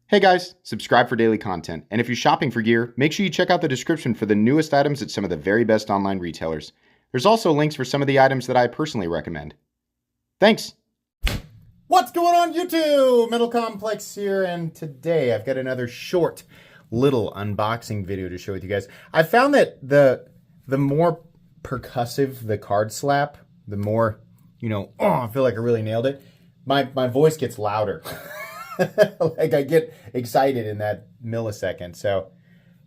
Hey guys, subscribe for daily content. And if you're shopping for gear, make sure you check out the description for the newest items at some of the very best online retailers. There's also links for some of the items that I personally recommend. Thanks! What's going on YouTube? Metal Complex here, and today I've got another short little unboxing video to share with you guys. I found that the more percussive the card slap, the more, I feel like I really nailed it. My voice gets louder. Like I get excited in that millisecond. So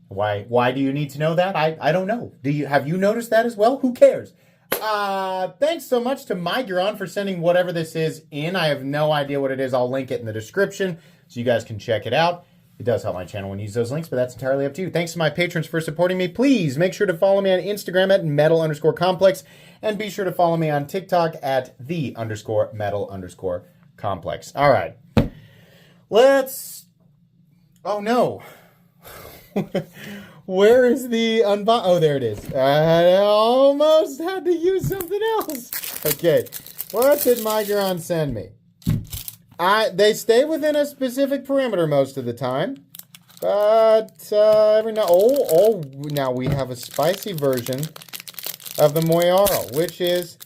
why do you need to know that? I don't know. Have you noticed that as well? Who cares? Thanks so much to Miguron for sending whatever this is in. I have no idea what it is. I'll link it in the description so you guys can check it out. It does help my channel when you use those links, but that's entirely up to you. Thanks to my patrons for supporting me. Please make sure to follow me on Instagram at metal_complex and be sure to follow me on TikTok at _metal_complex. All right. Oh no. Where is the oh, there it is. I almost had to use something else. Okay. What did Miguron send me? They stay within a specific parameter most of the time. But every now, now we have a spicy version of the Moyarl, which is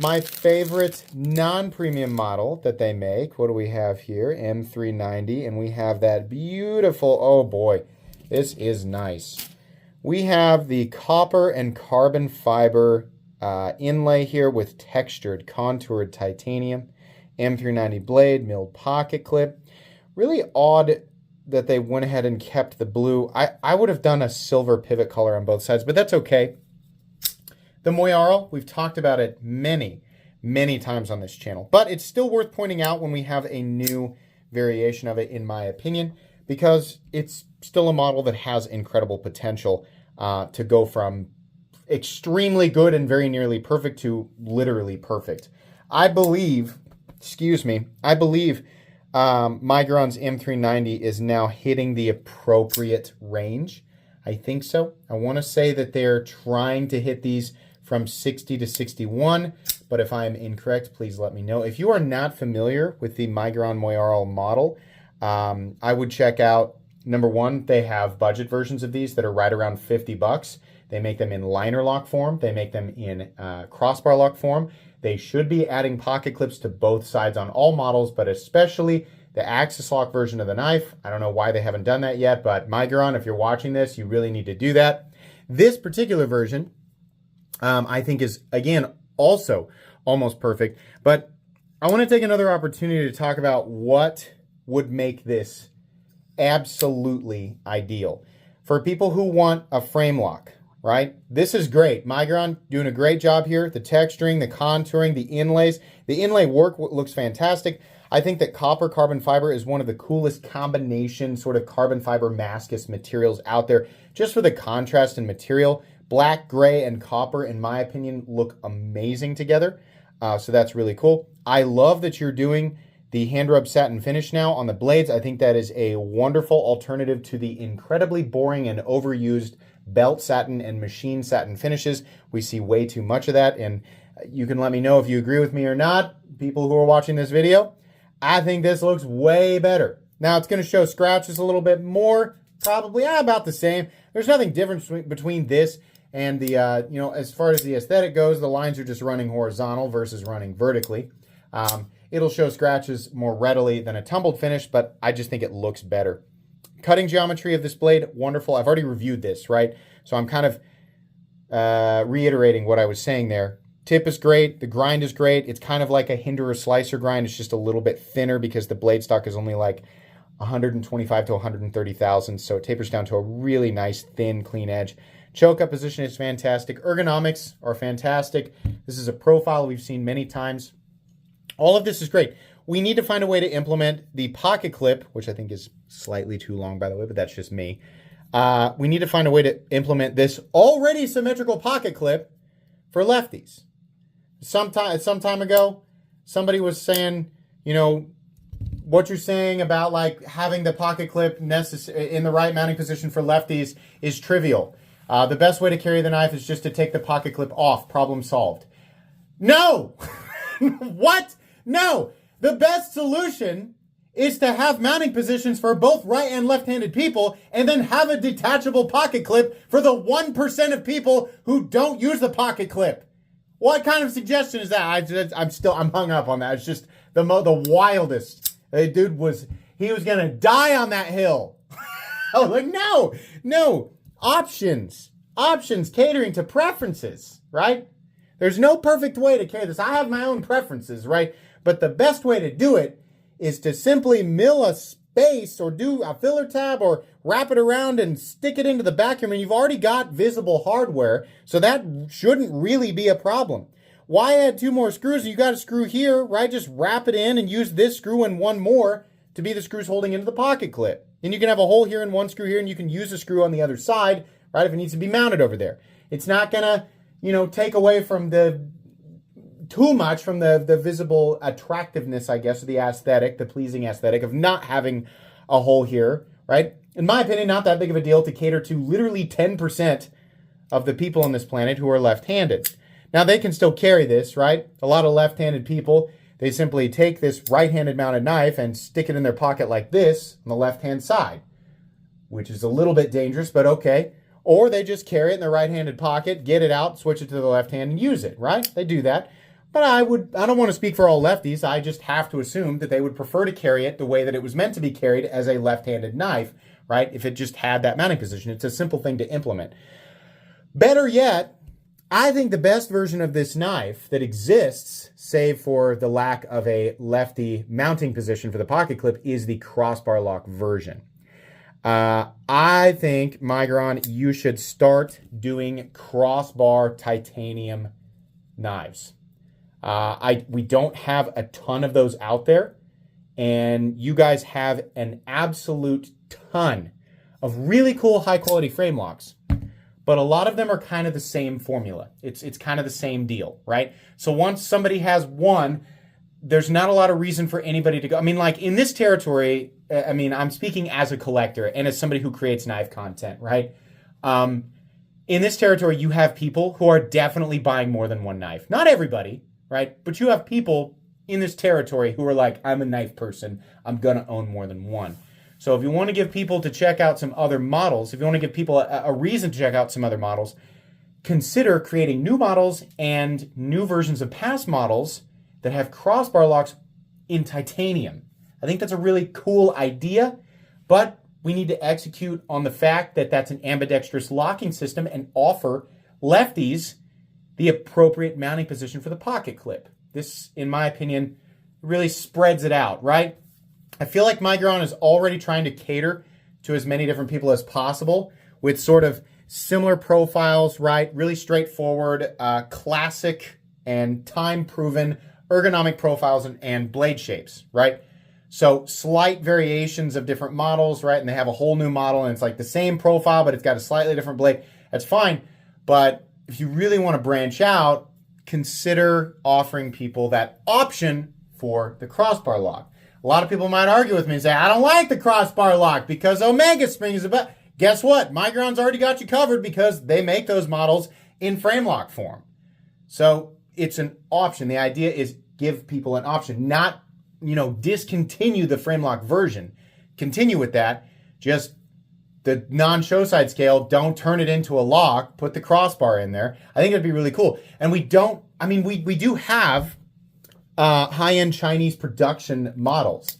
my favorite non-premium model that they make. What do we have here? M390. And we have that beautiful, oh boy, this is nice. We have the copper and carbon fiber inlay here with textured, contoured titanium. M390 blade, milled pocket clip. Really odd that they went ahead and kept the blue. I would have done a silver pivot color on both sides, but that's okay. The Moyarl, we've talked about it many times on this channel, but it's still worth pointing out when we have a new variation of it, in my opinion, because it's still a model that has incredible potential to go from extremely good and very nearly perfect to literally perfect. I believe Miguron's M390 is now hitting the appropriate range. I think so. I want to say that they're trying to hit these from 60 to 61, but if I'm incorrect, please let me know. If you are not familiar with the Miguron Moyarl model, I would check out, number one, they have budget versions of these that are right around 50 bucks. They make them in liner lock form. They make them in crossbar lock form. They should be adding pocket clips to both sides on all models, but especially the axis lock version of the knife. I don't know why they haven't done that yet, but Miguron, if you're watching this, you really need to do that. This particular version, I think is, again, also almost perfect. But I want to take another opportunity to talk about what would make this absolutely ideal. For people who want a frame lock, right? This is great. Miguron doing a great job here. The texturing, the contouring, the inlays. The inlay work looks fantastic. I think that copper carbon fiber is one of the coolest combination sort of carbon fiber maskus materials out there, just for the contrast in material. Black, gray, and copper, in my opinion, look amazing together. So that's really cool. I love that you're doing the hand rub satin finish now on the blades. I think that is a wonderful alternative to the incredibly boring and overused belt satin and machine satin finishes. We see way too much of that, and you can let me know if you agree with me or not, people who are watching this video. I think this looks way better. Now, it's going to show scratches a little bit more, probably about the same. There's nothing different between this and the, as far as the aesthetic goes, the lines are just running horizontal versus running vertically. It'll show scratches more readily than a tumbled finish, but I just think it looks better. Cutting geometry of this blade, wonderful. I've already reviewed this, right? So I'm kind of reiterating what I was saying there. Tip is great. The grind is great. It's kind of like a hinderer slicer grind. It's just a little bit thinner because the blade stock is only like 125 to 130 thousandths. So it tapers down to a really nice, thin, clean edge. Choke up position is fantastic. Ergonomics are fantastic. This is a profile we've seen many times. All of this is great. We need to find a way to implement the pocket clip, which I think is slightly too long, by the way, but that's just me. We need to find a way to implement this already symmetrical pocket clip for lefties. Some time ago, somebody was saying, what you're saying about like having the pocket clip in the right mounting position for lefties is trivial. The best way to carry the knife is just to take the pocket clip off. Problem solved. No! What? No! The best solution is to have mounting positions for both right and left-handed people and then have a detachable pocket clip for the 1% of people who don't use the pocket clip. What kind of suggestion is that? I'm hung up on that. It's just the wildest. The dude was going to die on that hill. I was like, no, options, catering to preferences, right? There's no perfect way to carry this. I have my own preferences, right? But the best way to do it is to simply mill a space or do a filler tab or wrap it around and stick it into the vacuum, and you've already got visible hardware, so that shouldn't really be a problem. Why add 2 more screws? You got a screw here, right? Just wrap it in and use this screw and 1 more to be the screws holding into the pocket clip. And you can have a hole here and 1 screw here, and you can use a screw on the other side, right, if it needs to be mounted over there. It's not gonna, take away from too much from the visible attractiveness, I guess, of the aesthetic, the pleasing aesthetic of not having a hole here, right? In my opinion, not that big of a deal to cater to literally 10% of the people on this planet who are left-handed. Now, they can still carry this, right? A lot of left-handed people, they simply take this right-handed mounted knife and stick it in their pocket like this on the left-hand side, which is a little bit dangerous, but okay. Or they just carry it in their right-handed pocket, get it out, switch it to the left hand, and use it, right? They do that. But I don't want to speak for all lefties. I just have to assume that they would prefer to carry it the way that it was meant to be carried as a left-handed knife, right? If it just had that mounting position. It's a simple thing to implement. Better yet, I think the best version of this knife that exists, save for the lack of a lefty mounting position for the pocket clip, is the crossbar lock version. I think, Miguron, you should start doing crossbar titanium knives. We don't have a ton of those out there, and you guys have an absolute ton of really cool high quality frame locks, but a lot of them are kind of the same formula. It's kind of the same deal, right? So once somebody has one, there's not a lot of reason for anybody to go. I mean, like in this territory, I'm speaking as a collector and as somebody who creates knife content, right? In this territory, you have people who are definitely buying more than one knife. Not everybody, right? But you have people in this territory who are like, I'm a knife person. I'm going to own more than one. So if you want to give people to check out some other models, if you want to give people a reason to check out some other models, consider creating new models and new versions of past models that have crossbar locks in titanium. I think that's a really cool idea, but we need to execute on the fact that that's an ambidextrous locking system and offer lefties the appropriate mounting position for the pocket clip. This, in my opinion, really spreads it out, right? I feel like Miguron is already trying to cater to as many different people as possible with sort of similar profiles, right? Really straightforward, classic and time-proven ergonomic profiles and blade shapes, right? So slight variations of different models, right? And they have a whole new model and it's like the same profile, but it's got a slightly different blade. That's fine. But if you really want to branch out, consider offering people that option for the crossbar lock. A lot of people might argue with me and say, I don't like the crossbar lock because Omega Spring is about... Guess what? Miguron's already got you covered because they make those models in frame lock form. So it's an option. The idea is give people an option, not, discontinue the frame lock version. Continue with that. Just the non-show side scale, don't turn it into a lock, put the crossbar in there. I think it'd be really cool. And we do have high-end Chinese production models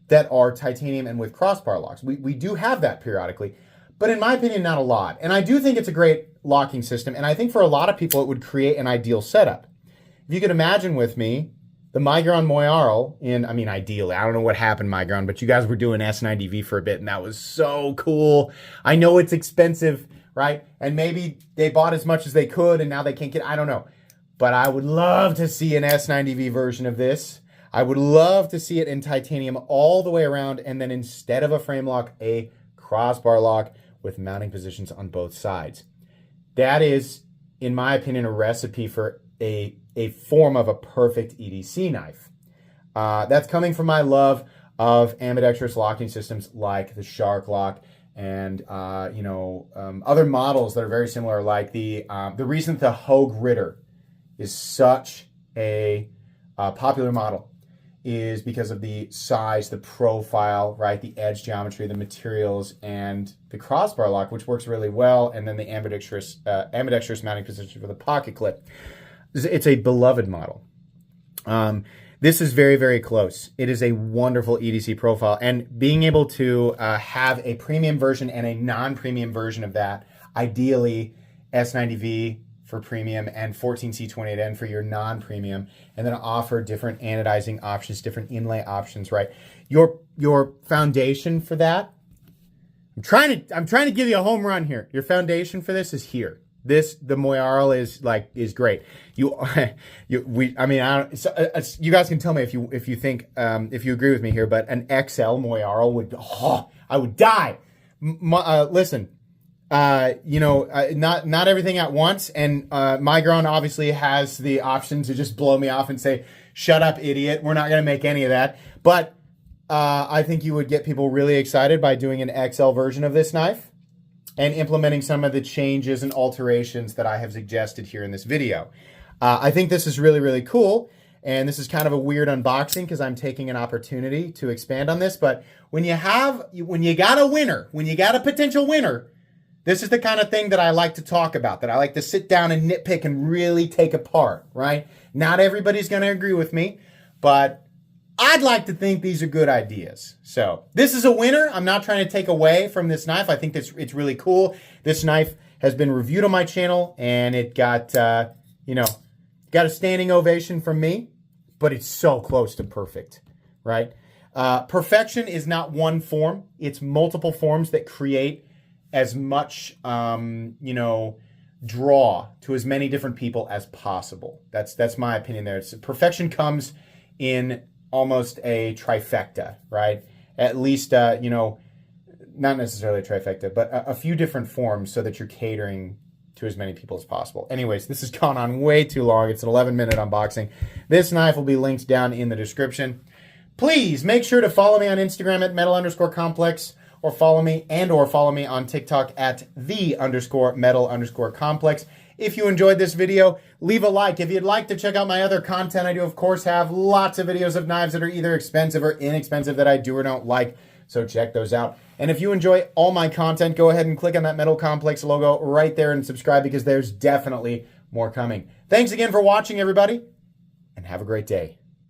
that are titanium and with crossbar locks. We do have that periodically, but in my opinion, not a lot. And I do think it's a great locking system, and I think for a lot of people, it would create an ideal setup. If you could imagine with me, the Miguron Moyarl ideally, I don't know what happened, Miguron, but you guys were doing S90V for a bit, and that was so cool. I know it's expensive, right? And maybe they bought as much as they could, and now they can't get, I don't know. But I would love to see an S90V version of this. I would love to see it in titanium all the way around, and then instead of a frame lock, a crossbar lock with mounting positions on both sides. That is, in my opinion, a recipe for a form of a perfect EDC knife. That's coming from my love of ambidextrous locking systems like the Shark Lock and other models that are very similar, like the reason the Hogue Ritter is such a popular model is because of the size, the profile, right? The edge geometry, the materials, and the crossbar lock, which works really well, and then the ambidextrous mounting position for the pocket clip. It's a beloved model. This is very, very close. It is a wonderful EDC profile, and being able to have a premium version and a non-premium version of that, ideally S90V for premium and 14C28N for your non-premium, and then offer different anodizing options, different inlay options, right? Your foundation for that, I'm trying to give you a home run here. Your foundation for this is here. The Moyarl is great. You guys can tell me if you think if you agree with me here, but an XL Moyarl I would die. Listen, not everything at once, and Miguron obviously has the option to just blow me off and say, "Shut up, idiot. We're not going to make any of that." But I think you would get people really excited by doing an XL version of this knife and implementing some of the changes and alterations that I have suggested here in this video. I think this is really, really cool, and this is kind of a weird unboxing because I'm taking an opportunity to expand on this, but when you got a winner, when you got a potential winner, this is the kind of thing that I like to talk about, that I like to sit down and nitpick and really take apart, right? Not everybody's going to agree with me, but I'd like to think these are good ideas. So this is a winner. I'm not trying to take away from this knife. I think it's really cool. This knife has been reviewed on my channel, and it got a standing ovation from me, but it's so close to perfect, right? Perfection is not one form. It's multiple forms that create as much, draw to as many different people as possible. That's my opinion there. Perfection comes in almost a trifecta, right? At least, not necessarily a trifecta, but a few different forms so that you're catering to as many people as possible. Anyways, this has gone on way too long. It's an 11-minute unboxing. This knife will be linked down in the description. Please make sure to follow me on Instagram at metal_complex, or follow me on TikTok at _metal_complex. If you enjoyed this video, leave a like. If you'd like to check out my other content, I do, of course, have lots of videos of knives that are either expensive or inexpensive that I do or don't like, so check those out. And if you enjoy all my content, go ahead and click on that Metal Complex logo right there and subscribe, because there's definitely more coming. Thanks again for watching, everybody, and have a great day.